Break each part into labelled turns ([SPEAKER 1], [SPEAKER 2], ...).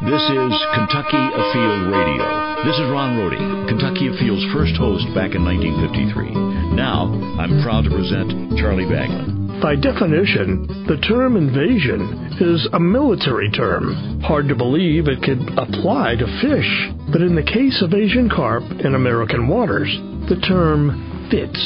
[SPEAKER 1] This is Kentucky Afield Radio. This is Ron Rohde, Kentucky Afield's first host back in 1953. Now, I'm proud to present Charlie Baglan.
[SPEAKER 2] By definition, the term invasion is a military term. Hard to believe it could apply to fish. But in the case of Asian carp in American waters, the term fits.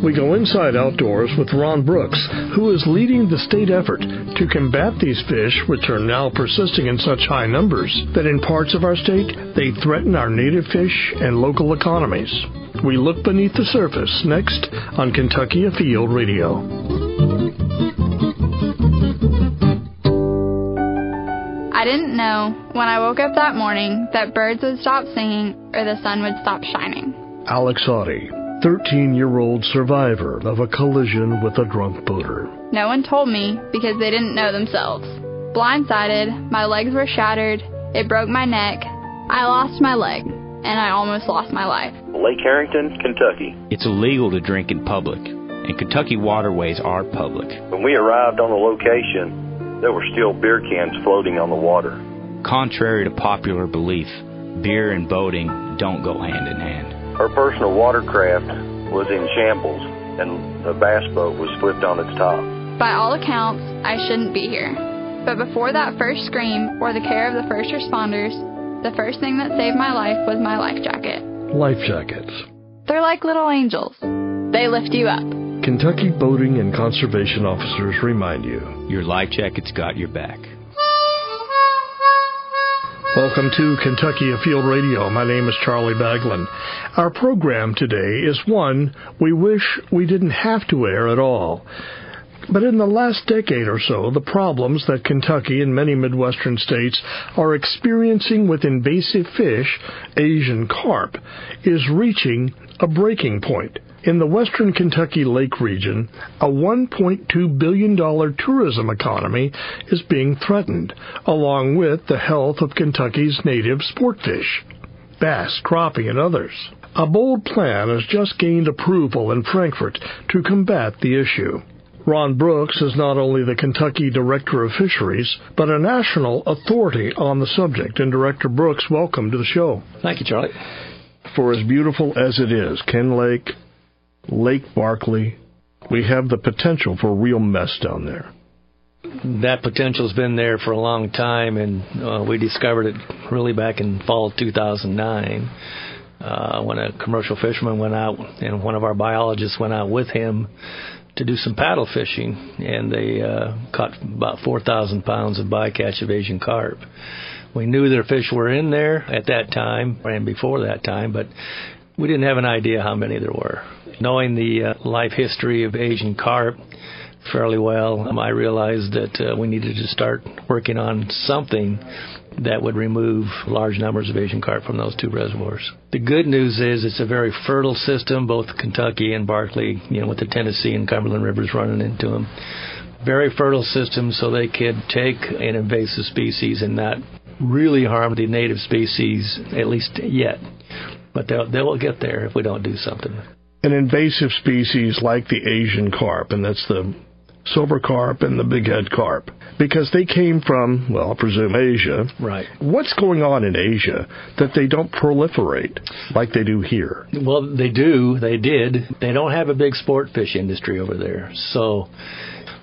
[SPEAKER 2] We go inside outdoors with Ron Brooks, who is leading the state effort to combat these fish, which are now persisting in such high numbers that in parts of our state, they threaten our native fish and local economies. We look beneath the surface next on Kentucky Afield Radio.
[SPEAKER 3] I didn't know when I woke up that morning that birds would stop singing or the sun would stop shining.
[SPEAKER 2] Alex Audie, 13-year-old survivor of a collision with a drunk boater.
[SPEAKER 3] No one told me because they didn't know themselves. Blindsided, my legs were shattered, it broke my neck, I lost my leg, and I almost lost my life.
[SPEAKER 4] Lake Harrington, Kentucky.
[SPEAKER 5] It's illegal to drink in public, and Kentucky waterways are public.
[SPEAKER 4] When we arrived on the location, there were still beer cans floating on the water.
[SPEAKER 5] Contrary to popular belief, beer and boating don't go hand in hand.
[SPEAKER 4] Her personal watercraft was in shambles, and the bass boat was flipped on its top.
[SPEAKER 3] By all accounts, I shouldn't be here. But before that first scream or the care of the first responders, the first thing that saved my life was my life jacket.
[SPEAKER 2] Life jackets.
[SPEAKER 3] They're like little angels. They lift you up.
[SPEAKER 2] Kentucky boating and conservation officers remind you.
[SPEAKER 5] Your life jacket's got your back.
[SPEAKER 2] Welcome to Kentucky Afield Radio. My name is Charlie Baglan. Our program today is one we wish we didn't have to air at all. But in the last decade or so, the problems that Kentucky and many Midwestern states are experiencing with invasive fish, Asian carp, is reaching a breaking point. In the western Kentucky Lake region, a $1.2 billion tourism economy is being threatened, along with the health of Kentucky's native sport fish, bass, crappie, and others. A bold plan has just gained approval in Frankfort to combat the issue. Ron Brooks is not only the Kentucky Director of Fisheries, but a national authority on the subject. And Director Brooks, welcome to the show.
[SPEAKER 6] Thank you, Charlie.
[SPEAKER 2] For as beautiful as it is, Ken Lake, Lake Barkley, we have the potential for real mess down there.
[SPEAKER 6] That potential's been there for a long time, and we discovered it really back in fall of 2009 when a commercial fisherman went out, and one of our biologists went out with him to do some paddle fishing, and they caught about 4,000 pounds of bycatch of Asian carp. We knew their fish were in there at that time and before that time, but we didn't have an idea how many there were. Knowing the life history of Asian carp fairly well, I realized that we needed to start working on something that would remove large numbers of Asian carp from those two reservoirs. The good news is it's a very fertile system, both Kentucky and Barkley, with the Tennessee and Cumberland rivers running into them. Very fertile system, so they could take an invasive species and not really harm the native species, at least yet. But they will get there if we don't do something.
[SPEAKER 2] An invasive species like the Asian carp, and that's the silver carp and the bighead carp, because they came from, well, I presume Asia.
[SPEAKER 6] Right.
[SPEAKER 2] What's going on in Asia that they don't proliferate like they do here?
[SPEAKER 6] Well, they do. They did. They don't have a big sport fish industry over there, so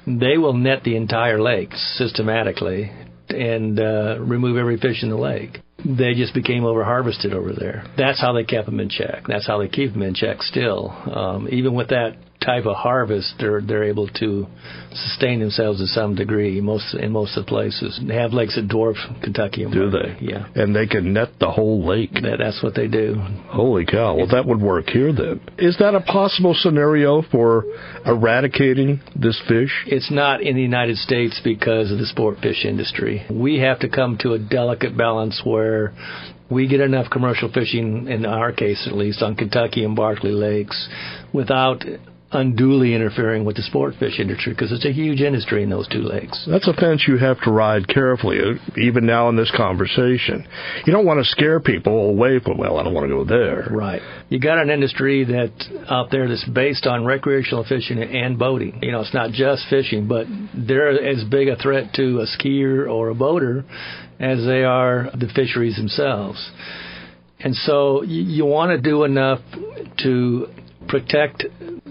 [SPEAKER 6] they will net the entire lake systematically and remove every fish in the lake. They just became over-harvested over there. That's how they kept them in check. That's how they keep them in check still. Even with that type of harvest, they're able to sustain themselves to some degree in most of the places. They have lakes that dwarf Kentucky.
[SPEAKER 2] Do they?
[SPEAKER 6] Yeah.
[SPEAKER 2] And they can net the whole lake.
[SPEAKER 6] That's what they do.
[SPEAKER 2] Holy cow. Well, that would work here then. Is that a possible scenario for eradicating this fish?
[SPEAKER 6] It's not in the United States because of the sport fish industry. We have to come to a delicate balance where we get enough commercial fishing, in our case at least, on Kentucky and Barkley lakes without unduly interfering with the sport fish industry, because it's a huge industry in those two lakes.
[SPEAKER 2] That's a fence you have to ride carefully, even now in this conversation. You don't want to scare people away from, well, I don't want to go there.
[SPEAKER 6] Right. You got an industry that's out there that's based on recreational fishing and boating. You know, it's not just fishing, but they're as big a threat to a skier or a boater as they are the fisheries themselves. And so you want to do enough to protect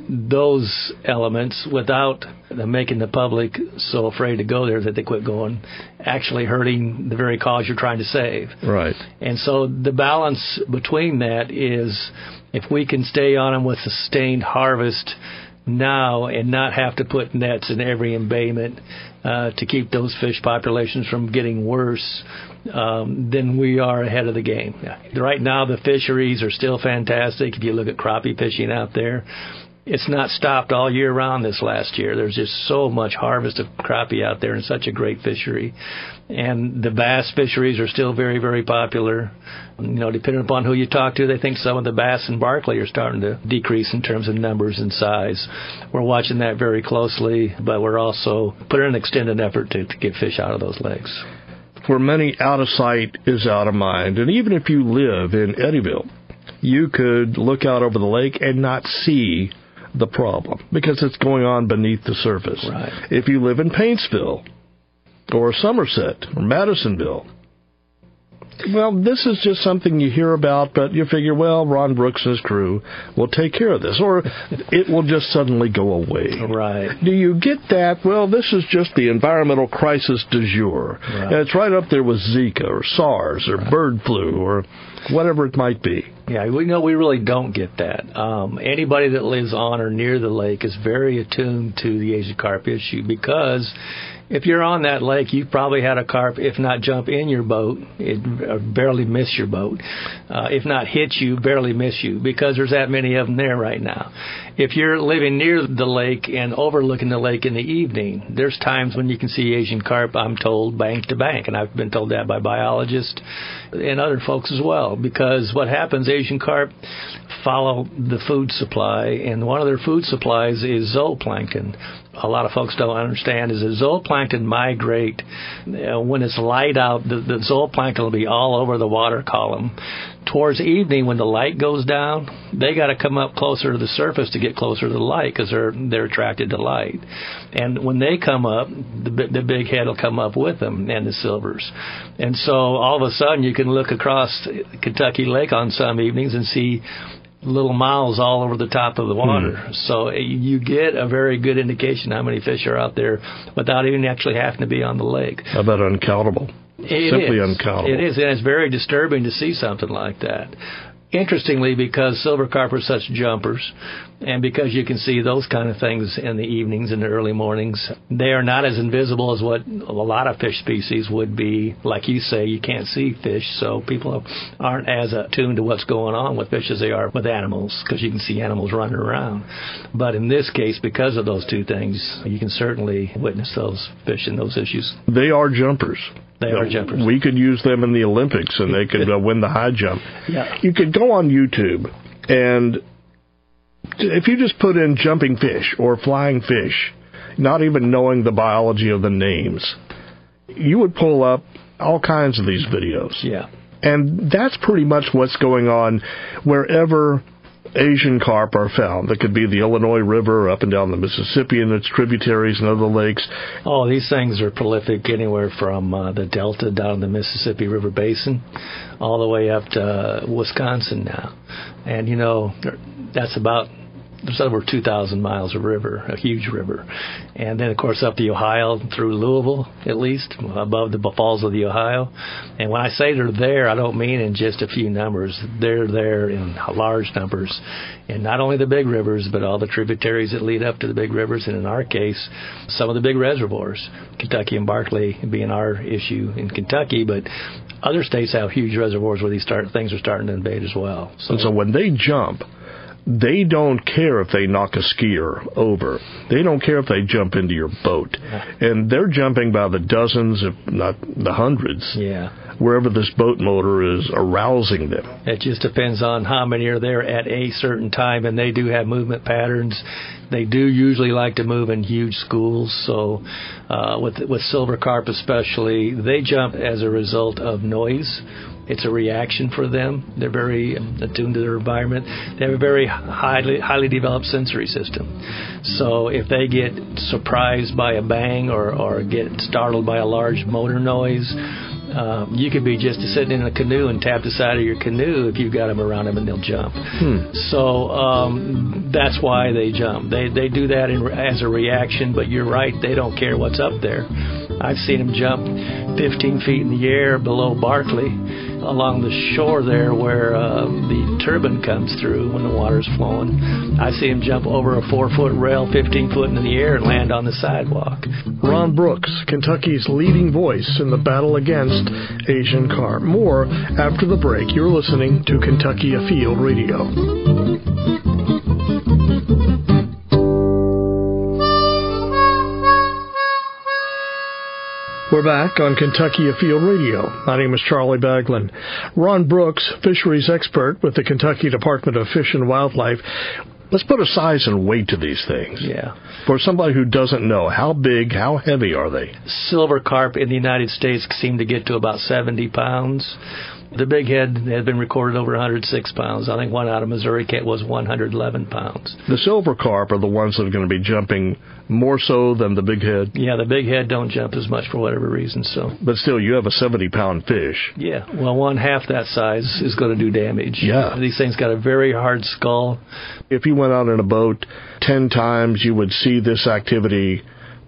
[SPEAKER 6] those elements without making the public so afraid to go there that they quit going, actually hurting the very cause you're trying to save.
[SPEAKER 2] Right.
[SPEAKER 6] And so the balance between that is, if we can stay on them with sustained harvest now and not have to put nets in every embayment to keep those fish populations from getting worse, then we are ahead of the game. Right now, the fisheries are still fantastic. If you look at crappie fishing out there, it's not stopped all year round this last year. There's just so much harvest of crappie out there and such a great fishery. And the bass fisheries are still very, very popular. You know, depending upon who you talk to, they think some of the bass in Barkley are starting to decrease in terms of numbers and size. We're watching that very closely, but we're also putting an extended effort to get fish out of those lakes.
[SPEAKER 2] For many, out of sight is out of mind. And even if you live in Eddyville, you could look out over the lake and not see the problem because it's going on beneath the surface.
[SPEAKER 6] Right.
[SPEAKER 2] If you live in Paintsville or Somerset or Madisonville, well, this is just something you hear about, but you figure, well, Ron Brooks and his crew will take care of this, or it will just suddenly go away.
[SPEAKER 6] Right.
[SPEAKER 2] Do you get that? Well, this is just the environmental crisis du jour.
[SPEAKER 6] Right.
[SPEAKER 2] And it's right up there with Zika or SARS or bird flu or whatever it might be.
[SPEAKER 6] Yeah, we really don't get that. Anybody that lives on or near the lake is very attuned to the Asian carp issue, because if you're on that lake, you've probably had a carp, if not jump in your boat, barely miss your boat. If not hit you, barely miss you, because there's that many of them there right now. If you're living near the lake and overlooking the lake in the evening, there's times when you can see Asian carp, I'm told, bank to bank. And I've been told that by biologists and other folks as well, because what happens, Asian carp follow the food supply, and one of their food supplies is zooplankton. A lot of folks don't understand is that zooplankton migrate when it's light out. The zooplankton will be all over the water column. Towards evening, when the light goes down, they got to come up closer to the surface to get closer to the light, because they're attracted to light. And when they come up, the big head will come up with them, and the silvers. And so all of a sudden, you can look across Kentucky Lake on some evenings and see little mouths all over the top of the water. So you get a very good indication how many fish are out there without even actually having to be on the lake.
[SPEAKER 2] How about uncountable? Simply uncountable.
[SPEAKER 6] It is, and it's very disturbing to see something like that. Interestingly, because silver carp are such jumpers, and because you can see those kind of things in the evenings and the early mornings, they are not as invisible as what a lot of fish species would be. Like you say, you can't see fish, so people aren't as attuned to what's going on with fish as they are with animals, because you can see animals running around. But in this case, because of those two things, you can certainly witness those fish and those issues.
[SPEAKER 2] They are jumpers.
[SPEAKER 6] They are jumpers.
[SPEAKER 2] We could use them in the Olympics, and they could win the high jump.
[SPEAKER 6] Yeah.
[SPEAKER 2] You could go on YouTube, and if you just put in jumping fish or flying fish, not even knowing the biology of the names, you would pull up all kinds of these videos.
[SPEAKER 6] Yeah.
[SPEAKER 2] And that's pretty much what's going on wherever Asian carp are found. That could be the Illinois River, up and down the Mississippi and its tributaries and other lakes.
[SPEAKER 6] Oh, these things are prolific anywhere from the Delta down the Mississippi River Basin all the way up to Wisconsin now. And, you know, there's over 2,000 miles of river, a huge river. And then, of course, up the Ohio through Louisville, at least, above the falls of the Ohio. And when I say they're there, I don't mean in just a few numbers. They're there in large numbers. And not only the big rivers, but all the tributaries that lead up to the big rivers. And in our case, some of the big reservoirs, Kentucky and Barkley being our issue in Kentucky. But other states have huge reservoirs where these things are starting to invade as well.
[SPEAKER 2] So when they jump, they don't care if they knock a skier over. They don't care if they jump into your boat. And they're jumping by the dozens, if not the hundreds.
[SPEAKER 6] Yeah.
[SPEAKER 2] wherever this boat motor is arousing them?
[SPEAKER 6] It just depends on how many are there at a certain time, and they do have movement patterns. They do usually like to move in huge schools, so with silver carp especially, they jump as a result of noise. It's a reaction for them. They're very attuned to their environment. They have a very highly developed sensory system. So if they get surprised by a bang or get startled by a large motor noise, you could be just sitting in a canoe and tap the side of your canoe if you've got them around them, and they'll jump. So that's why they jump. They do that as a reaction, but you're right, they don't care what's up there. I've seen them jump 15 feet in the air below Barkley along the shore there where the turbine comes through when the water's flowing. I see them jump over a 4-foot rail 15 foot into the air and land on the sidewalk.
[SPEAKER 2] Ron Brooks, Kentucky's leading voice in the battle against Asian carp. More after the break. You're listening to Kentucky Afield Radio. We're back on Kentucky Afield Radio. My name is Charlie Baglan. Ron Brooks, fisheries expert with the Kentucky Department of Fish and Wildlife. Let's put a size and weight to these things.
[SPEAKER 6] Yeah.
[SPEAKER 2] For somebody who doesn't know, how big, how heavy are they?
[SPEAKER 6] Silver carp in the United States seem to get to about 70 pounds. The big head has been recorded over 106 pounds. I think one out of Missouri was 111 pounds.
[SPEAKER 2] The silver carp are the ones that are going to be jumping more so than the big head?
[SPEAKER 6] Yeah, the big head don't jump as much for whatever reason. So.
[SPEAKER 2] But still, you have a 70-pound fish.
[SPEAKER 6] Yeah, well, one half that size is going to do damage.
[SPEAKER 2] Yeah.
[SPEAKER 6] These things got a very hard skull.
[SPEAKER 2] If you went out in a boat 10 times, you would see this activity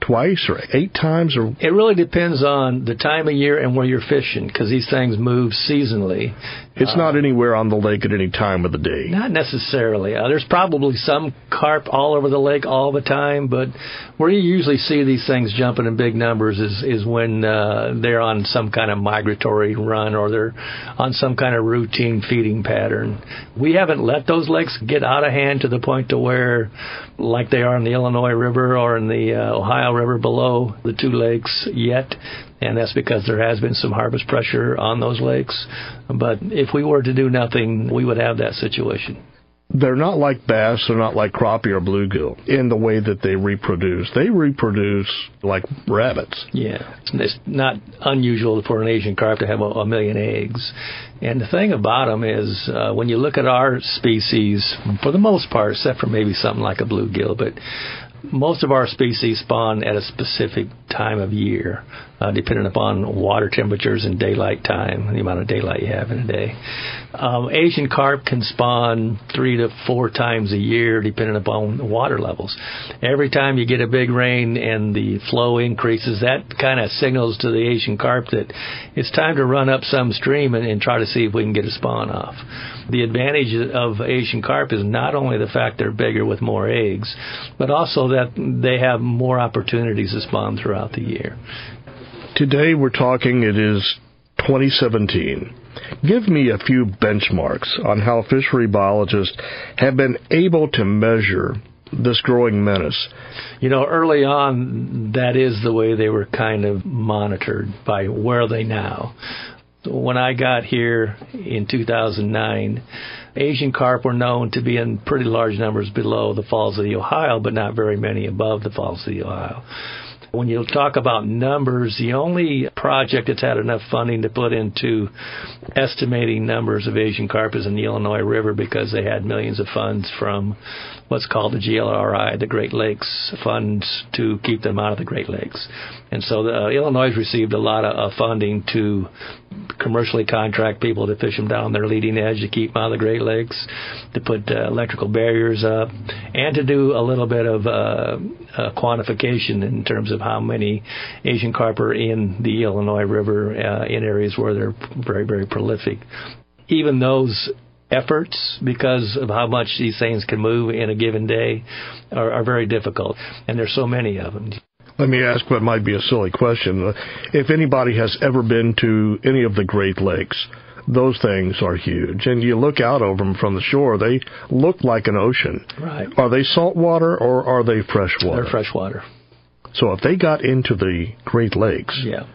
[SPEAKER 2] twice or 8 times? Or
[SPEAKER 6] it really depends on the time of year and where you're fishing, because these things move seasonally.
[SPEAKER 2] It's not anywhere on the lake at any time of the day.
[SPEAKER 6] Not necessarily. There's probably some carp all over the lake all the time, but where you usually see these things jumping in big numbers is when they're on some kind of migratory run or they're on some kind of routine feeding pattern. We haven't let those lakes get out of hand to the point to where, like they are in the Illinois River or in the Ohio River below the two lakes yet. And that's because there has been some harvest pressure on those lakes. But if we were to do nothing, we would have that situation.
[SPEAKER 2] They're not like bass, they're not like crappie or bluegill in the way that they reproduce. They reproduce like rabbits.
[SPEAKER 6] Yeah, it's not unusual for an Asian carp to have a million eggs. And the thing about them is when you look at our species, for the most part, except for maybe something like a bluegill, but most of our species spawn at a specific time of year, depending upon water temperatures and daylight time, the amount of daylight you have in a day. Asian carp can spawn 3 to 4 times a year, depending upon the water levels. Every time you get a big rain and the flow increases, that kind of signals to the Asian carp that it's time to run up some stream and try to see if we can get a spawn off. The advantage of Asian carp is not only the fact they're bigger with more eggs, but also that they have more opportunities to spawn throughout the year.
[SPEAKER 2] Today we're talking, it is 2017. Give me a few benchmarks on how fishery biologists have been able to measure this growing menace.
[SPEAKER 6] You know, early on, that is the way they were kind of monitored, by where are they now. When I got here in 2009, Asian carp were known to be in pretty large numbers below the Falls of the Ohio, but not very many above the Falls of the Ohio. When you talk about numbers, the only project that's had enough funding to put into estimating numbers of Asian carp is in the Illinois River, because they had millions of funds from what's called the GLRI, the Great Lakes funds, to keep them out of the Great Lakes. And so Illinois received a lot of funding to commercially contract people to fish them down their leading edge to keep them out of the Great Lakes, to put electrical barriers up, and to do a little bit of quantification in terms of how many Asian carp are in the Illinois River in areas where they're very, very prolific. Even those efforts, because of how much these things can move in a given day, are very difficult, and there's so many of them.
[SPEAKER 2] Let me ask what might be a silly question. If anybody has ever been to any of the Great Lakes, those things are huge. And you look out over them from the shore, they look like an ocean.
[SPEAKER 6] Right.
[SPEAKER 2] Are they saltwater or are they freshwater?
[SPEAKER 6] They're freshwater.
[SPEAKER 2] So if they got into the Great Lakes,
[SPEAKER 6] yeah,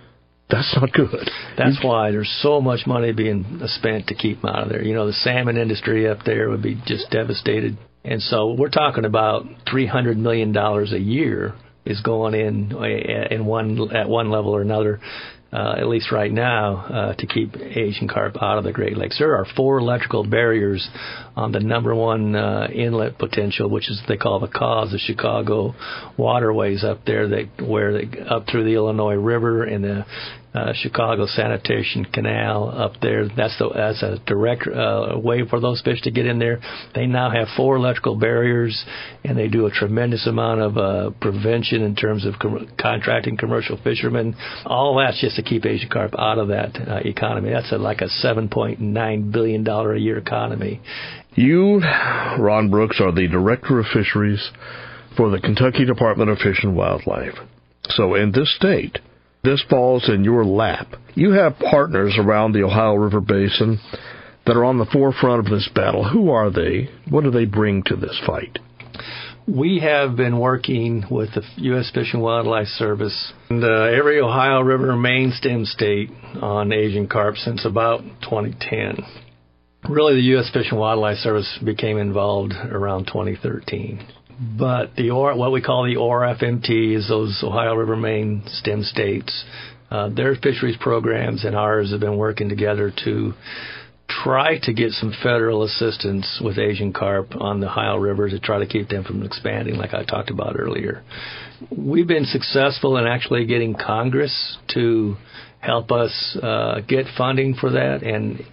[SPEAKER 2] That's not good.
[SPEAKER 6] That's why there's so much money being spent to keep them out of there. You know, the salmon industry up there would be just devastated. And so we're talking about $300 million a year is going in at one level or another, at least right now, to keep Asian carp out of the Great Lakes. There are 4 electrical barriers on the number one inlet potential, which is they call the CAWS, the Chicago waterways up there, up through the Illinois River and the Chicago Sanitation Canal up there. That's a direct way for those fish to get in there. They now have 4 electrical barriers, and they do a tremendous amount of prevention in terms of contracting commercial fishermen. All that's just to keep Asian carp out of that economy. That's like a $7.9 billion a year economy.
[SPEAKER 2] You, Ron Brooks, are the Director of Fisheries for the Kentucky Department of Fish and Wildlife. So in this state, this falls in your lap. You have partners around the Ohio River Basin that are on the forefront of this battle. Who are they? What do they bring to this fight?
[SPEAKER 6] We have been working with the U.S. Fish and Wildlife Service and every Ohio River main stem state on Asian carp since about 2010. Really, the U.S. Fish and Wildlife Service became involved around 2013. But what we call the ORFMT is those Ohio River main stem states. Their fisheries programs and ours have been working together to try to get some federal assistance with Asian carp on the Ohio River to try to keep them from expanding, like I talked about earlier. We've been successful in actually getting Congress to help us get funding for that, and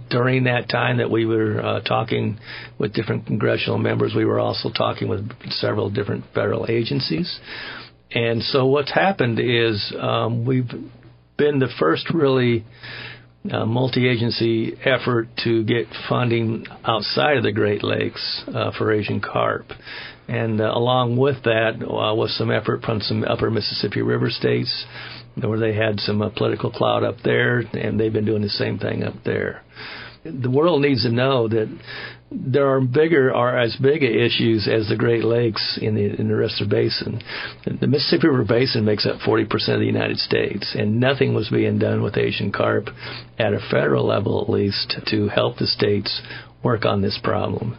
[SPEAKER 6] during that time that we were talking with different congressional members, we were also talking with several different federal agencies. And so what's happened is we've been the first really multi-agency effort to get funding outside of the Great Lakes for Asian carp. And along with that was some effort from some upper Mississippi River states where they had some political clout up there, and they've been doing the same thing up there. The world needs to know that there are as big issues as the Great Lakes in the rest of the basin. The Mississippi River Basin makes up 40% of the United States, and nothing was being done with Asian carp at a federal level, at least, to help the states work on this problem.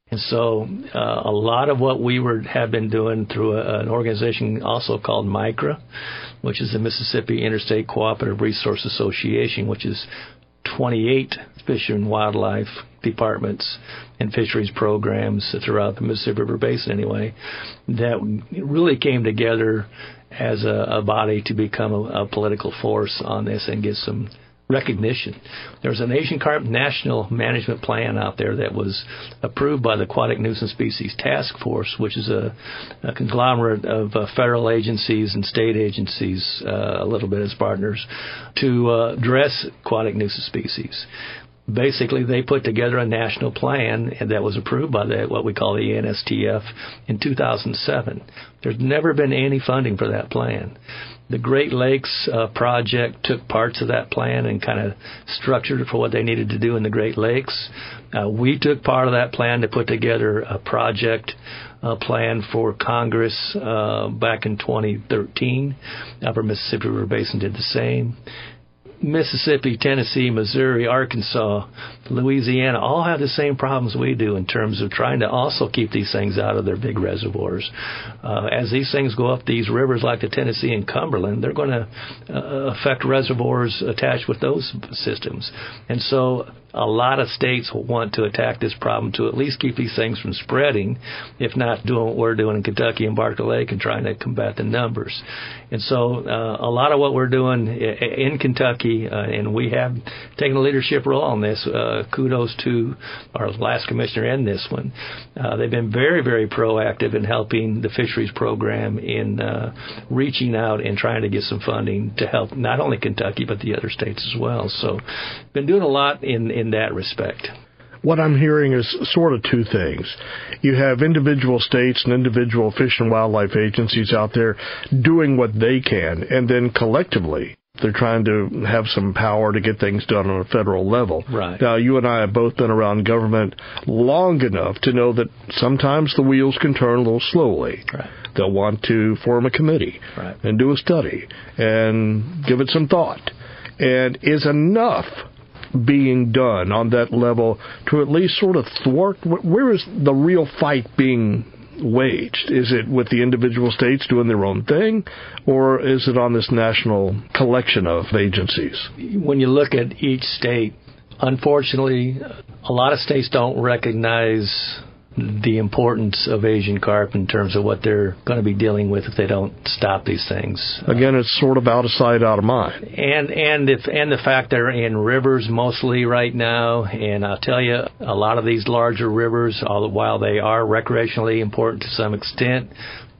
[SPEAKER 6] And so a lot of what we have been doing through an organization also called MICRA, which is the Mississippi Interstate Cooperative Resource Association, which is 28 fish and wildlife departments and fisheries programs throughout the Mississippi River Basin anyway, that really came together as a body to become a political force on this and get some recognition. There's an Asian Carp National Management Plan out there that was approved by the Aquatic Nuisance Species Task Force, which is a conglomerate of federal agencies and state agencies, a little bit as partners, to address aquatic nuisance species. Basically, they put together a national plan that was approved by what we call the NSTF in 2007. There's never been any funding for that plan. The Great Lakes project took parts of that plan and kind of structured it for what they needed to do in the Great Lakes. We took part of that plan to put together a project plan for Congress back in 2013. Upper Mississippi River Basin did the same. Mississippi, Tennessee, Missouri, Arkansas, Louisiana all have the same problems we do in terms of trying to also keep these things out of their big reservoirs. As these things go up these rivers like the Tennessee and Cumberland, they're going to affect reservoirs attached with those systems. And so a lot of states want to attack this problem to at least keep these things from spreading, if not doing what we're doing in Kentucky and Barkley Lake and trying to combat the numbers. And so a lot of what we're doing in Kentucky, and we have taken a leadership role on this, kudos to our last commissioner and this one. They've been very, very proactive in helping the fisheries program in reaching out and trying to get some funding to help not only Kentucky but the other states as well. So been doing a lot in that respect.
[SPEAKER 2] What I'm hearing is sort of two things. You have individual states and individual fish and wildlife agencies out there doing what they can, and then collectively They're trying to have some power to get things done on a federal level.
[SPEAKER 6] Right.
[SPEAKER 2] Now, you and I have both been around government long enough to know that sometimes the wheels can turn a little slowly.
[SPEAKER 6] Right.
[SPEAKER 2] They'll want to form a committee and do a study and give it some thought. And is enough being done on that level to at least sort of thwart? Where is the real fight being waged? Is it with the individual states doing their own thing, or is it on this national collection of agencies?
[SPEAKER 6] When you look at each state, unfortunately, a lot of states don't recognize the importance of Asian carp in terms of what they're going to be dealing with if they don't stop these things.
[SPEAKER 2] Again, it's sort of out of sight, out of mind.
[SPEAKER 6] And the fact they're in rivers mostly right now, and I'll tell you, a lot of these larger rivers, while they are recreationally important to some extent,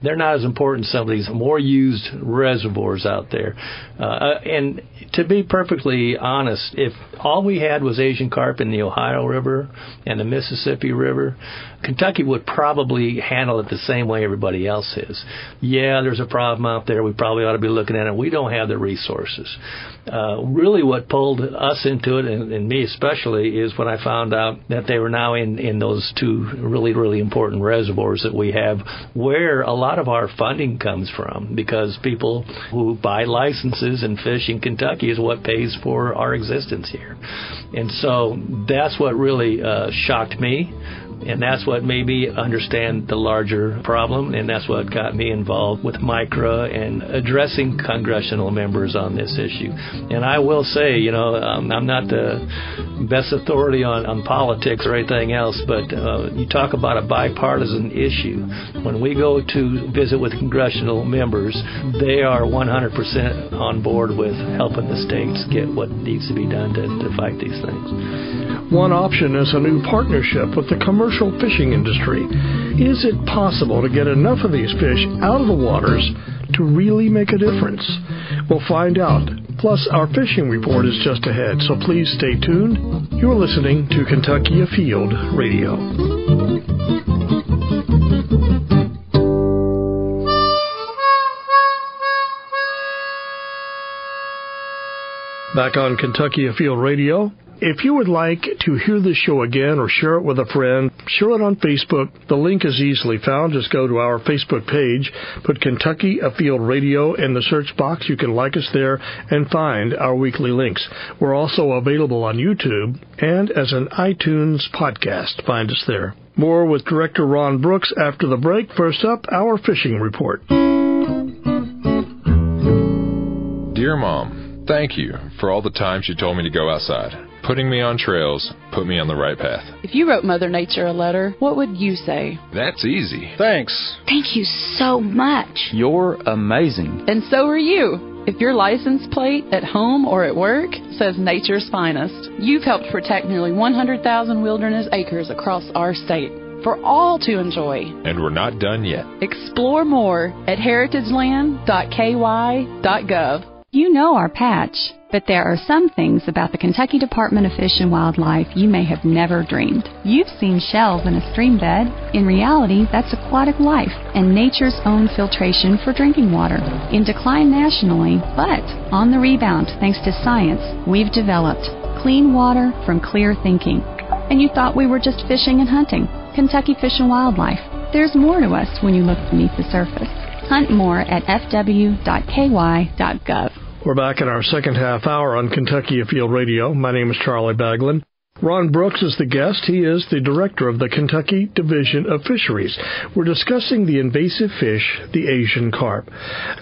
[SPEAKER 6] they're not as important as some of these more used reservoirs out there. And to be perfectly honest, if all we had was Asian carp in the Ohio River and the Mississippi River, Kentucky would probably handle it the same way everybody else is. Yeah, there's a problem out there. We probably ought to be looking at it. We don't have the resources. Really what pulled us into it, and me especially, is when I found out that they were now in those two really, really important reservoirs that we have, where a lot of our funding comes from, because people who buy licenses and fish in Kentucky is what pays for our existence here. And so that's what really shocked me. And that's what made me understand the larger problem, and that's what got me involved with MICRA and addressing congressional members on this issue. And I will say, I'm not the best authority on politics or anything else, but you talk about a bipartisan issue. When we go to visit with congressional members, they are 100% on board with helping the states get what needs to be done to fight these things.
[SPEAKER 2] One option is a new partnership with the commercial fishing industry. Is it possible to get enough of these fish out of the waters to really make a difference? We'll find out. Plus, our fishing report is just ahead, so please stay tuned. You're listening to Kentucky Afield Radio. Back on Kentucky Afield Radio. If you would like to hear this show again or share it with a friend, share it on Facebook. The link is easily found. Just go to our Facebook page, put Kentucky Afield Radio in the search box. You can like us there and find our weekly links. We're also available on YouTube and as an iTunes podcast. Find us there. More with Director Ron Brooks after the break. First up, our fishing report.
[SPEAKER 7] Dear Mom, thank you for all the times you told me to go outside. Putting me on trails put me on the right path.
[SPEAKER 8] If you wrote Mother Nature a letter, what would you say?
[SPEAKER 7] That's easy. Thanks.
[SPEAKER 9] Thank you so much.
[SPEAKER 5] You're amazing.
[SPEAKER 8] And so are you. If your license plate at home or at work says Nature's Finest, you've helped protect nearly 100,000 wilderness acres across our state for all to enjoy.
[SPEAKER 7] And we're not done yet.
[SPEAKER 8] Explore more at heritageland.ky.gov.
[SPEAKER 9] You know our patch, but there are some things about the Kentucky Department of Fish and Wildlife you may have never dreamed. You've seen shells in a stream bed. In reality, that's aquatic life and nature's own filtration for drinking water. In decline nationally, but on the rebound thanks to science, we've developed clean water from clear thinking. And you thought we were just fishing and hunting. Kentucky Fish and Wildlife. There's more to us when you look beneath the surface. Hunt more at fw.ky.gov.
[SPEAKER 2] We're back in our second half hour on Kentucky Afield Radio. My name is Charlie Baglan. Ron Brooks is the guest. He is the director of the Kentucky Division of Fisheries. We're discussing the invasive fish, the Asian carp.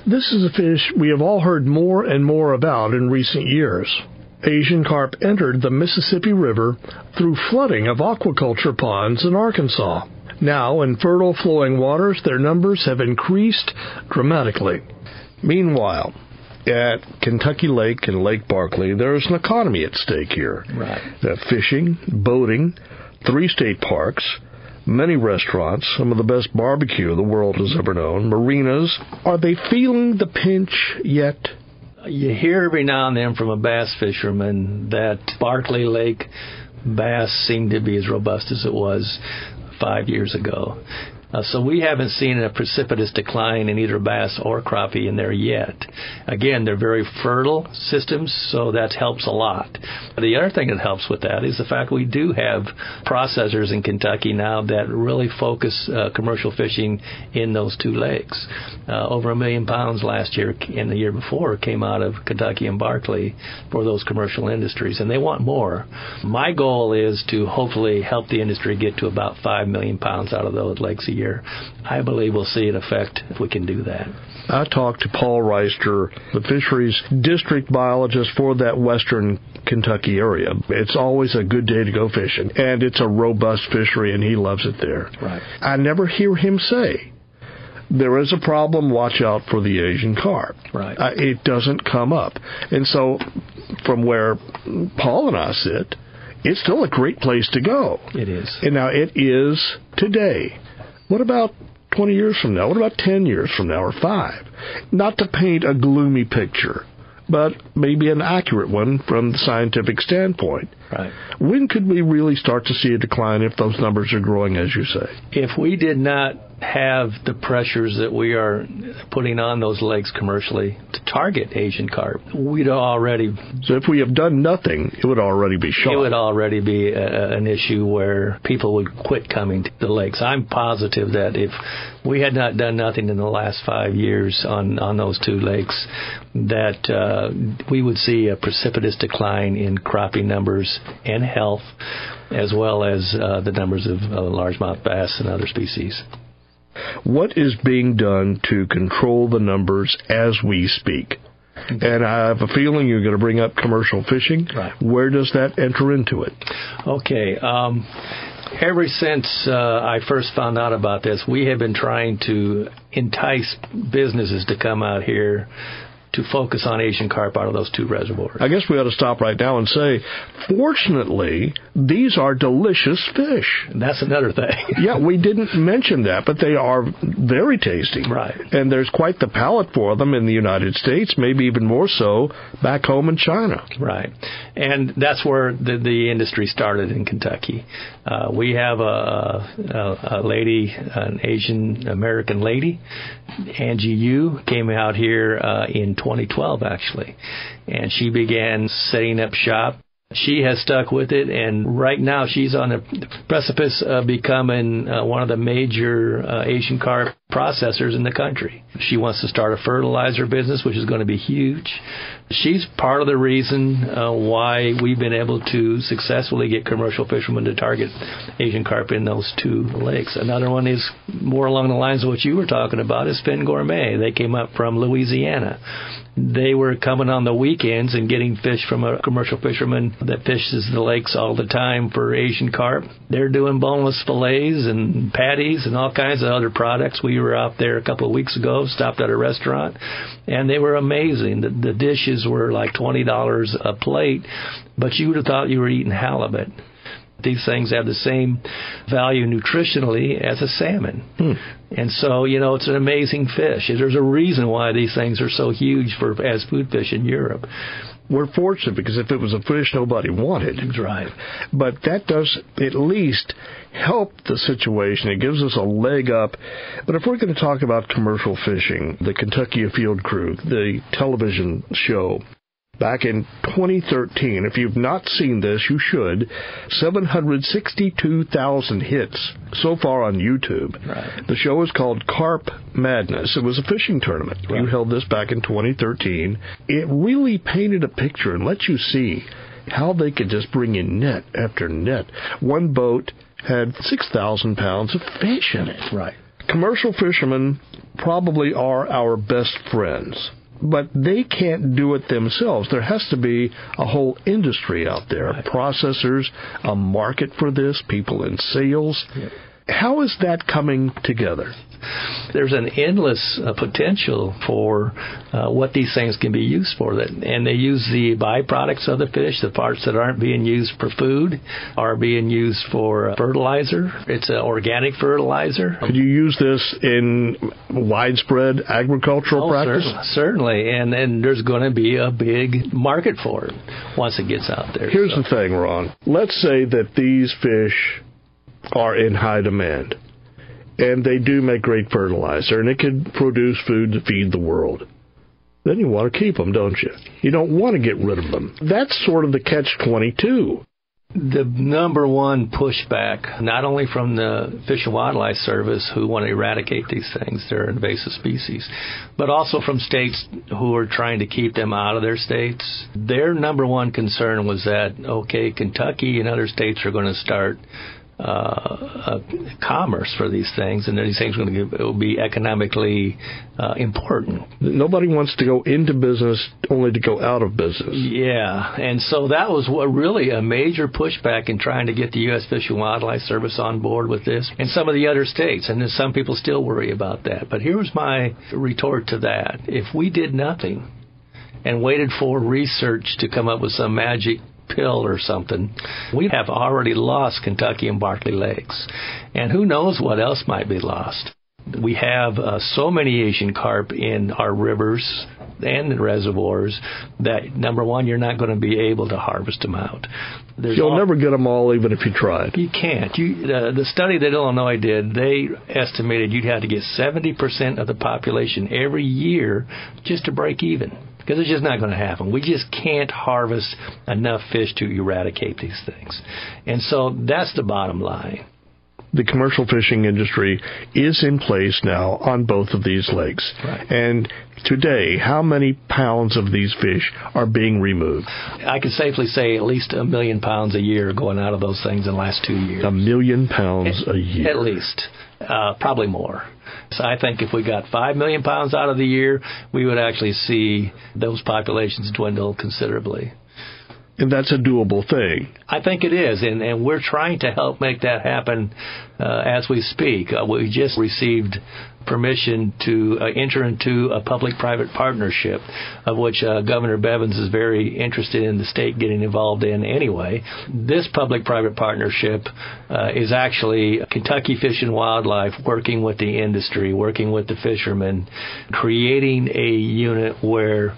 [SPEAKER 2] This is a fish we have all heard more and more about in recent years. Asian carp entered the Mississippi River through flooding of aquaculture ponds in Arkansas. Now, in fertile flowing waters, their numbers have increased dramatically. Meanwhile, at Kentucky Lake and Lake Barkley, there's an economy at stake here.
[SPEAKER 6] Right.
[SPEAKER 2] Fishing, boating, 3 state parks, many restaurants, some of the best barbecue the world has ever known, marinas. Are they feeling the pinch yet?
[SPEAKER 6] You hear every now and then from a bass fisherman that Barkley Lake bass seemed to be as robust as it was 5 years ago. So we haven't seen a precipitous decline in either bass or crappie in there yet. Again, they're very fertile systems, so that helps a lot. The other thing that helps with that is the fact we do have processors in Kentucky now that really focus commercial fishing in those two lakes. Over 1 million pounds last year and the year before came out of Kentucky and Barkley for those commercial industries, and they want more. My goal is to hopefully help the industry get to about 5 million pounds out of those lakes a year. I believe we'll see an effect if we can do that.
[SPEAKER 2] I talked to Paul Reister, the fisheries district biologist for that western Kentucky area. It's always a good day to go fishing, and it's a robust fishery, and he loves it there.
[SPEAKER 6] Right.
[SPEAKER 2] I never hear him say, there is a problem, watch out for the Asian carp.
[SPEAKER 6] Right.
[SPEAKER 2] It doesn't come up. And so from where Paul and I sit, it's still a great place to go.
[SPEAKER 6] It is.
[SPEAKER 2] And now it is today. What about 20 years from now? What about 10 years from now or 5? Not to paint a gloomy picture, but maybe an accurate one from the scientific standpoint.
[SPEAKER 6] Right.
[SPEAKER 2] When could we really start to see a decline if those numbers are growing, as you say?
[SPEAKER 6] If we did not have the pressures that we are putting on those lakes commercially to target Asian carp, we'd already...
[SPEAKER 2] So if we have done nothing, it would already be shot.
[SPEAKER 6] It would already be an issue where people would quit coming to the lakes. I'm positive that if we had not done nothing in the last 5 years on those two lakes, that we would see a precipitous decline in crappie numbers and health, as well as the numbers of largemouth bass and other species.
[SPEAKER 2] What is being done to control the numbers as we speak? And I have a feeling you're going to bring up commercial fishing.
[SPEAKER 6] Right.
[SPEAKER 2] Where does that enter into it?
[SPEAKER 6] Okay. Ever since I first found out about this, we have been trying to entice businesses to come out here to focus on Asian carp out of those two reservoirs.
[SPEAKER 2] I guess we ought to stop right now and say, fortunately, these are delicious fish.
[SPEAKER 6] That's another thing.
[SPEAKER 2] Yeah, we didn't mention that, but they are very tasty.
[SPEAKER 6] Right.
[SPEAKER 2] And there's quite the palate for them in the United States, maybe even more so back home in China.
[SPEAKER 6] Right. And that's where the industry started in Kentucky. We have a lady, an Asian American lady, Angie Yu, came out here in 2012, actually, and she began setting up shop. She has stuck with it, and right now she's on the precipice of becoming one of the major Asian carp processors in the country. She wants to start a fertilizer business, which is going to be huge. She's part of the reason why we've been able to successfully get commercial fishermen to target Asian carp in those two lakes. Another one is more along the lines of what you were talking about, is Fin Gourmet. They came up from Louisiana. They were coming on the weekends and getting fish from a commercial fisherman that fishes the lakes all the time for Asian carp. They're doing boneless fillets and patties and all kinds of other products. We were out there a couple of weeks ago, stopped at a restaurant, and they were amazing. The dishes were like $20 a plate, but you would have thought you were eating halibut. These things have the same value nutritionally as a salmon. And so, it's an amazing fish. There's a reason why these things are so huge as food fish in Europe.
[SPEAKER 2] We're fortunate because if it was a fish nobody wanted.
[SPEAKER 6] That's right.
[SPEAKER 2] But that does at least help the situation. It gives us a leg up. But if we're going to talk about commercial fishing, the Kentucky Afield Crew, the television show, back in 2013, if you've not seen this, you should. 762,000 hits so far on YouTube.
[SPEAKER 6] Right.
[SPEAKER 2] The show is called Carp Madness. It was a fishing tournament. Right. You held this back in 2013. It really painted a picture and let you see how they could just bring in net after net. One boat had 6,000 pounds of fish in it.
[SPEAKER 6] Right.
[SPEAKER 2] Commercial fishermen probably are our best friends, but they can't do it themselves. There has to be a whole industry out there, right. Processors, a market for this, people in sales. Yep. How is that coming together?
[SPEAKER 6] There's an endless potential for what these things can be used for. And they use the byproducts of the fish, the parts that aren't being used for food, are being used for fertilizer. It's an organic fertilizer.
[SPEAKER 2] Could you use this in widespread agricultural practice?
[SPEAKER 6] Certainly. And there's going to be a big market for it once it gets out there.
[SPEAKER 2] Here's the thing, Ron. Let's say that these fish are in high demand. and they do make great fertilizer, and it can produce food to feed the world. Then you want to keep them, don't you? You don't want to get rid of them. That's sort of the catch-22.
[SPEAKER 6] The number one pushback, not only from the Fish and Wildlife Service, who want to eradicate these things, they're invasive species, but also from states who are trying to keep them out of their states. Their number one concern was that, okay, Kentucky and other states are going to start commerce for these things, and these things will be economically important.
[SPEAKER 2] Nobody wants to go into business only to go out of business.
[SPEAKER 6] Yeah, and so that was really a major pushback in trying to get the U.S. Fish and Wildlife Service on board with this, and some of the other states, and then some people still worry about that. But here's my retort to that. If we did nothing and waited for research to come up with some magic pill or something, we have already lost Kentucky and Barkley lakes. And who knows what else might be lost. We have so many Asian carp in our rivers and the reservoirs that, number one, you're not going to be able to harvest them out.
[SPEAKER 2] You'll never get them all, even if you tried.
[SPEAKER 6] You can't. The study that Illinois did, they estimated you'd have to get 70% of the population every year just to break even. Because it's just not going to happen. We just can't harvest enough fish to eradicate these things. And so that's the bottom line.
[SPEAKER 2] The commercial fishing industry is in place now on both of these lakes.
[SPEAKER 6] Right.
[SPEAKER 2] And today, how many pounds of these fish are being removed?
[SPEAKER 6] I can safely say at least 1 million pounds a year going out of those things in the last 2 years.
[SPEAKER 2] 1 million pounds a year?
[SPEAKER 6] At least. Probably more. So I think if we got 5 million pounds out of the year, we would actually see those populations dwindle considerably.
[SPEAKER 2] And that's a doable thing.
[SPEAKER 6] I think it is, and we're trying to help make that happen as we speak. We just received permission to enter into a public-private partnership, of which Governor Bevins is very interested in the state getting involved in anyway. This public-private partnership is actually Kentucky Fish and Wildlife working with the industry, working with the fishermen, creating a unit where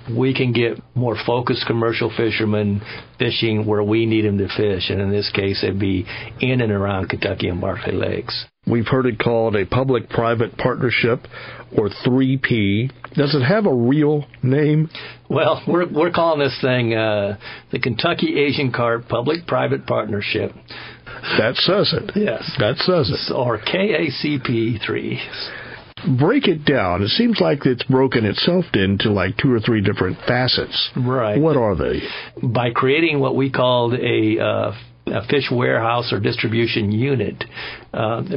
[SPEAKER 6] we can get more focused commercial fishermen fishing where we need them to fish. And in this case, it'd be in and around Kentucky and Barkley lakes.
[SPEAKER 2] We've heard it called a public-private partnership, or 3P. Does it have a real name?
[SPEAKER 6] Well, we're calling this thing the Kentucky Asian Carp Public-Private Partnership.
[SPEAKER 2] That says it.
[SPEAKER 6] Yes.
[SPEAKER 2] That says it.
[SPEAKER 6] Or KACP3.
[SPEAKER 2] Break it down. It seems like it's broken itself into like 2 or 3 different facets.
[SPEAKER 6] Right.
[SPEAKER 2] What are they?
[SPEAKER 6] By creating what we called a fish warehouse or distribution unit,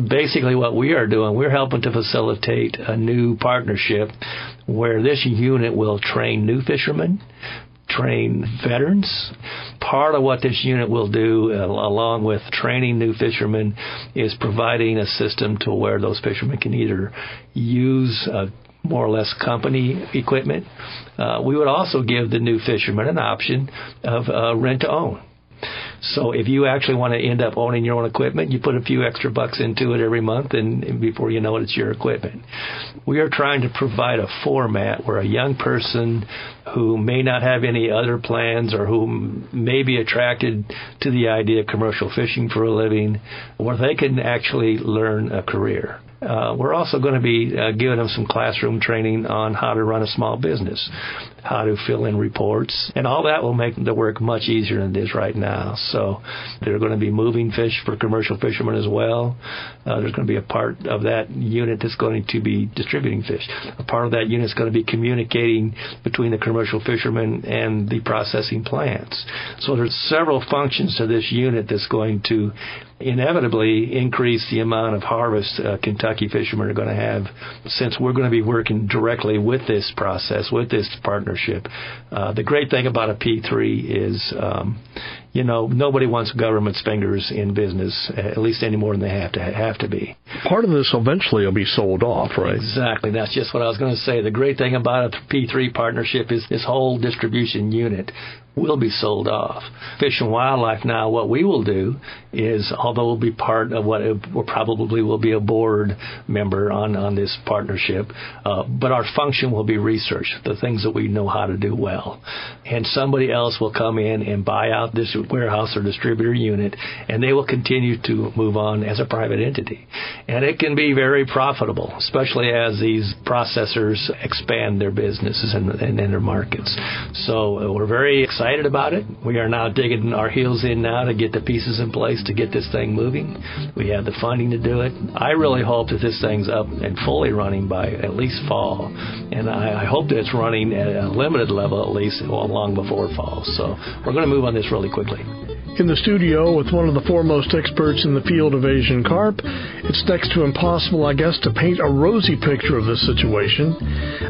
[SPEAKER 6] basically what we are doing, we're helping to facilitate a new partnership where this unit will train new fishermen, train veterans. Part of what this unit will do, along with training new fishermen, is providing a system to where those fishermen can either use more or less company equipment. We would also give the new fishermen an option of rent-to-own. So if you actually want to end up owning your own equipment, you put a few extra bucks into it every month, and before you know it, it's your equipment. We are trying to provide a format where a young person who may not have any other plans or who may be attracted to the idea of commercial fishing for a living, where they can actually learn a career. We're also going to be giving them some classroom training on how to run a small business, how to fill in reports, and all that will make the work much easier than it is right now. So they're going to be moving fish for commercial fishermen as well. There's going to be a part of that unit that's going to be distributing fish. A part of that unit is going to be communicating between the commercial fishermen and the processing plants. So there's several functions to this unit that's going to inevitably increase the amount of harvest Kentucky fishermen are going to have, since we're going to be working directly with this process, with this partnership. The great thing about a P3 is, nobody wants government's fingers in business, at least any more than they have to be.
[SPEAKER 2] Part of this eventually will be sold off, right?
[SPEAKER 6] Exactly. That's just what I was going to say. The great thing about a P3 partnership is this whole distribution unit will be sold off. Fish and Wildlife now, what we will do is, although we'll be part of what will probably will be a board member on this partnership, but our function will be research, the things that we know how to do well. And somebody else will come in and buy out this warehouse or distributor unit, and they will continue to move on as a private entity. And it can be very profitable, especially as these processors expand their businesses and their markets. So we're very excited about it. We are now digging our heels in now to get the pieces in place to get this thing moving. We have the funding to do it. I really hope that this thing's up and fully running by at least fall. And I hope that it's running at a limited level at least long before fall. So we're going to move on this really quickly.
[SPEAKER 2] In the studio with one of the foremost experts in the field of Asian carp, it's next to impossible, I guess, to paint a rosy picture of this situation.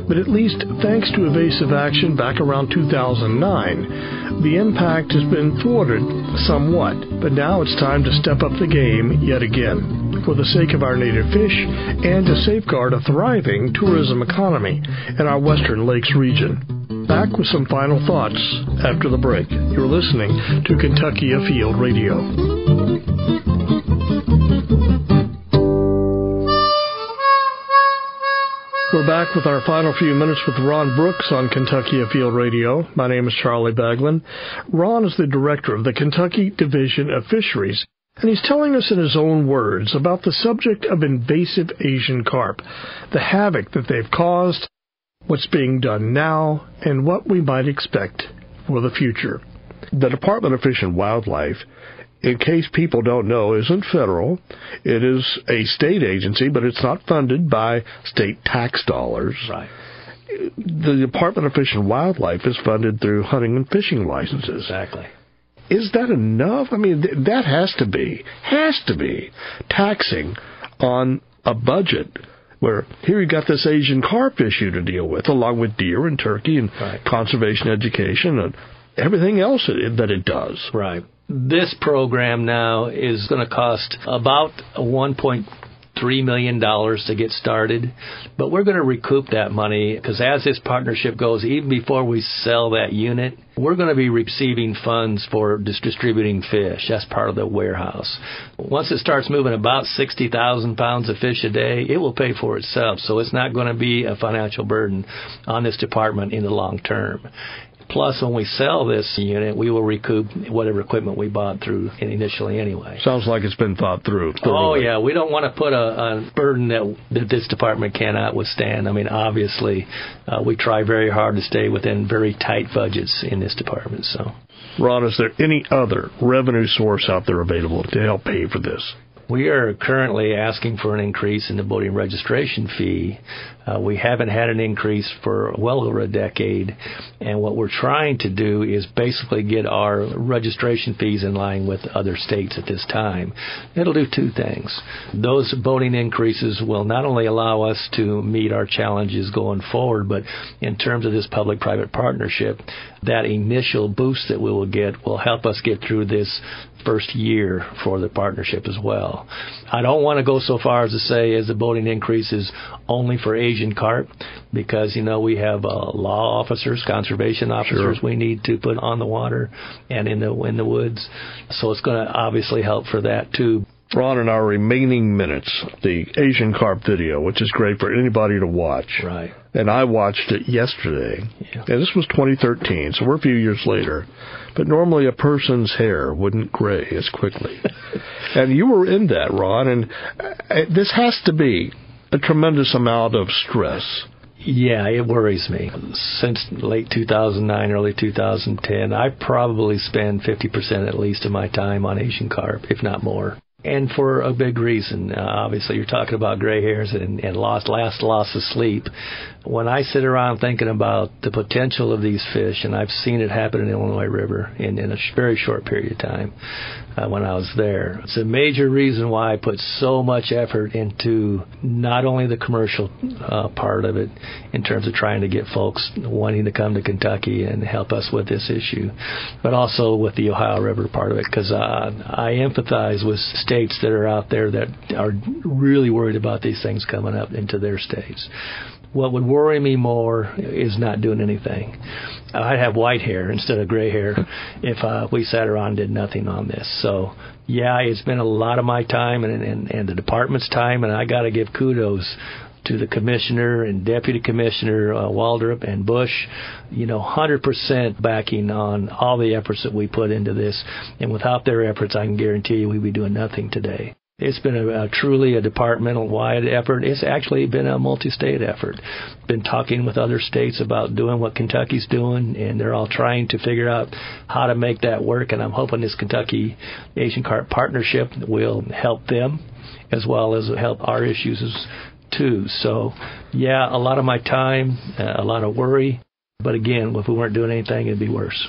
[SPEAKER 2] But at least thanks to evasive action back around 2009, the impact has been thwarted somewhat. But now it's time to step up the game yet again, for the sake of our native fish and to safeguard a thriving tourism economy in our Western Lakes region. Back with some final thoughts after the break. You're listening to Kentucky Afield Radio. We're back with our final few minutes with Ron Brooks on Kentucky Afield Radio. My name is Charlie Baglan. Ron is the director of the Kentucky Division of Fisheries, and he's telling us in his own words about the subject of invasive Asian carp, the havoc that they've caused, what's being done now, and what we might expect for the future. The Department of Fish and Wildlife, in case people don't know, isn't federal. It is a state agency, but it's not funded by state tax dollars.
[SPEAKER 6] Right.
[SPEAKER 2] The Department of Fish and Wildlife is funded through hunting and fishing licenses.
[SPEAKER 6] Exactly.
[SPEAKER 2] Is that enough? I mean, that has to be taxing on a budget where here you got this Asian carp issue to deal with, along with deer and turkey and conservation education and everything else that it does.
[SPEAKER 6] Right. This program now is going to cost about $1.3 million to get started, but we're going to recoup that money because as this partnership goes, even before we sell that unit, we're going to be receiving funds for distributing fish. That's part of the warehouse. Once it starts moving about 60,000 pounds of fish a day, it will pay for itself. So it's not going to be a financial burden on this department in the long term. Plus, when we sell this unit, we will recoup whatever equipment we bought through initially anyway.
[SPEAKER 2] Sounds like it's been thought through.
[SPEAKER 6] Oh, yeah. We don't want to put a burden that this department cannot withstand. I mean, obviously, we try very hard to stay within very tight budgets in this department. So,
[SPEAKER 2] Ron, is there any other revenue source out there available to help pay for this?
[SPEAKER 6] We are currently asking for an increase in the boating registration fee. We haven't had an increase for well over a decade, and what we're trying to do is basically get our registration fees in line with other states at this time. It'll do two things. Those boating increases will not only allow us to meet our challenges going forward, but in terms of this public-private partnership, that initial boost that we will get will help us get through this first year for the partnership as well. I don't want to go so far as to say as the boating increase is only for Asian carp, because, you know, we have law officers, conservation officers we need to put on the water and in the woods. So it's going to obviously help for that too.
[SPEAKER 2] Ron, in our remaining minutes, the Asian carp video, which is great for anybody to watch.
[SPEAKER 6] Right.
[SPEAKER 2] And I watched it yesterday. Yeah. And this was 2013, so we're a few years later. But normally a person's hair wouldn't gray as quickly. And you were in that, Ron, and this has to be a tremendous amount of stress.
[SPEAKER 6] Yeah, it worries me. Since late 2009, early 2010, I probably spend 50% at least of my time on Asian carp, if not more. And for a big reason. Obviously, you're talking about gray hairs and loss of sleep. When I sit around thinking about the potential of these fish, and I've seen it happen in the Illinois River in a very short period of time when I was there, it's a major reason why I put so much effort into not only the commercial part of it in terms of trying to get folks wanting to come to Kentucky and help us with this issue, but also with the Ohio River part of it, because I empathize with states that are out there that are really worried about these things coming up into their states. What would worry me more is not doing anything. I'd have white hair instead of gray hair if we sat around and did nothing on this. So, yeah, it's been a lot of my time and the department's time, and I got to give kudos to the commissioner and deputy commissioner Waldrop and Bush, 100% backing on all the efforts that we put into this. And without their efforts, I can guarantee you we'd be doing nothing today. It's been truly a departmental-wide effort. It's actually been a multi-state effort. Been talking with other states about doing what Kentucky's doing, and they're all trying to figure out how to make that work. And I'm hoping this Kentucky Asian Carp Partnership will help them as well as help our issues too. So, yeah, a lot of my time, a lot of worry. But again, if we weren't doing anything, it'd be worse.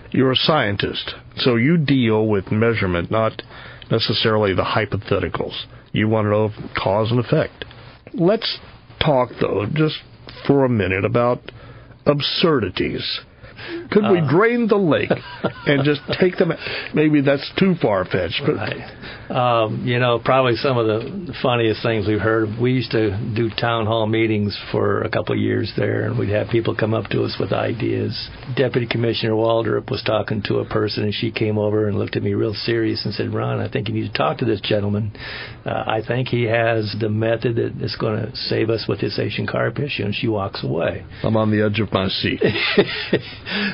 [SPEAKER 2] You're a scientist, so you deal with measurement, not necessarily the hypotheticals. You want to know cause and effect. Let's talk, though, just for a minute about absurdities. Could we drain the lake and just take them? Maybe that's too far-fetched. But
[SPEAKER 6] right. Probably some of the funniest things we've heard. We used to do town hall meetings for a couple of years there, and we'd have people come up to us with ideas. Deputy Commissioner Waldrop was talking to a person, and she came over and looked at me real serious and said, "Ron, I think you need to talk to this gentleman. I think he has the method that is going to save us with this Asian carp issue," and she walks away.
[SPEAKER 2] I'm on the edge of my seat.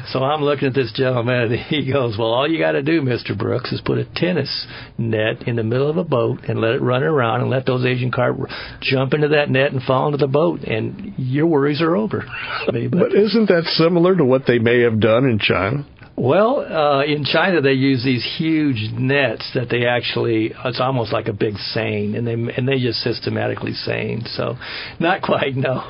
[SPEAKER 6] So I'm looking at this gentleman, and he goes, "Well, all you got to do, Mr. Brooks, is put a tennis net in the middle of a boat and let it run around and let those Asian carp jump into that net and fall into the boat, and your worries are over."
[SPEAKER 2] But isn't that similar to what they may have done in China?
[SPEAKER 6] Well, in China they use these huge nets that they actually, it's almost like a big seine, and they just systematically seine. So not quite, no.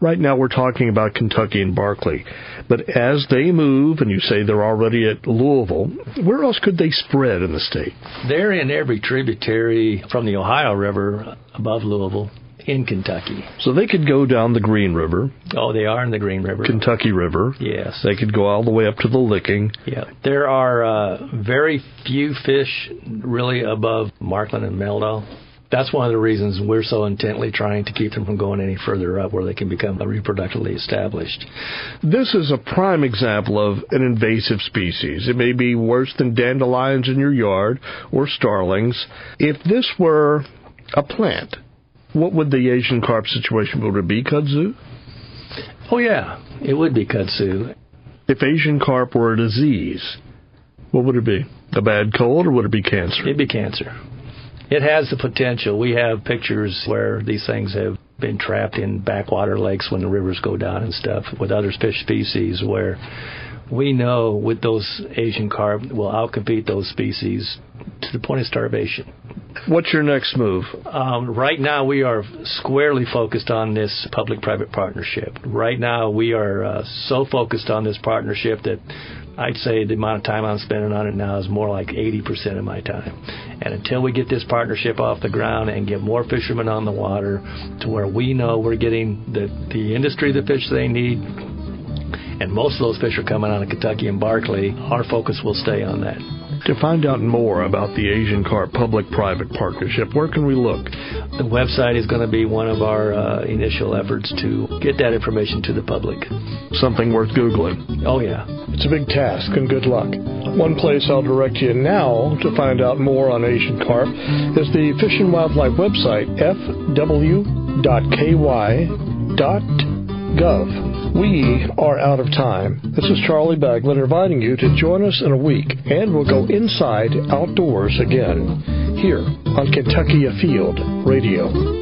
[SPEAKER 2] Right now we're talking about Kentucky and Barkley, but as they move, and you say they're already at Louisville, where else could they spread in the state?
[SPEAKER 6] They're in every tributary from the Ohio River above Louisville in Kentucky.
[SPEAKER 2] So they could go down the Green River.
[SPEAKER 6] Oh, they are in the Green River.
[SPEAKER 2] Kentucky River.
[SPEAKER 6] Yes.
[SPEAKER 2] They could go all the way up to the Licking.
[SPEAKER 6] Yeah. There are very few fish really above Markland and Meldau. That's one of the reasons we're so intently trying to keep them from going any further up where they can become reproductively established.
[SPEAKER 2] This is a prime example of an invasive species. It may be worse than dandelions in your yard or starlings. If this were a plant, what would the Asian carp situation, would it be kudzu?
[SPEAKER 6] Oh, yeah, it would be kudzu.
[SPEAKER 2] If Asian carp were a disease, what would it be? A bad cold, or would it be cancer?
[SPEAKER 6] It'd be cancer. It has the potential. We have pictures where these things have been trapped in backwater lakes when the rivers go down and stuff with other fish species where we know with those Asian carp will outcompete those species to the point of starvation.
[SPEAKER 2] What's your next move?
[SPEAKER 6] Right now we are squarely focused on this public-private partnership. Right now we are so focused on this partnership that I'd say the amount of time I'm spending on it now is more like 80% of my time. And until we get this partnership off the ground and get more fishermen on the water to where we know we're getting the industry the fish they need, and most of those fish are coming out of Kentucky and Barkley, our focus will stay on that.
[SPEAKER 2] To find out more about the Asian Carp Public-Private Partnership, where can we look?
[SPEAKER 6] The website is going to be one of our initial efforts to get that information to the public.
[SPEAKER 2] Something worth Googling.
[SPEAKER 6] Oh, yeah.
[SPEAKER 2] It's a big task, and good luck. One place I'll direct you now to find out more on Asian carp is the Fish and Wildlife website, fw.ky.gov. We are out of time. This is Charlie Baglan inviting you to join us in a week, and we'll go inside outdoors again, here on Kentucky Afield Radio.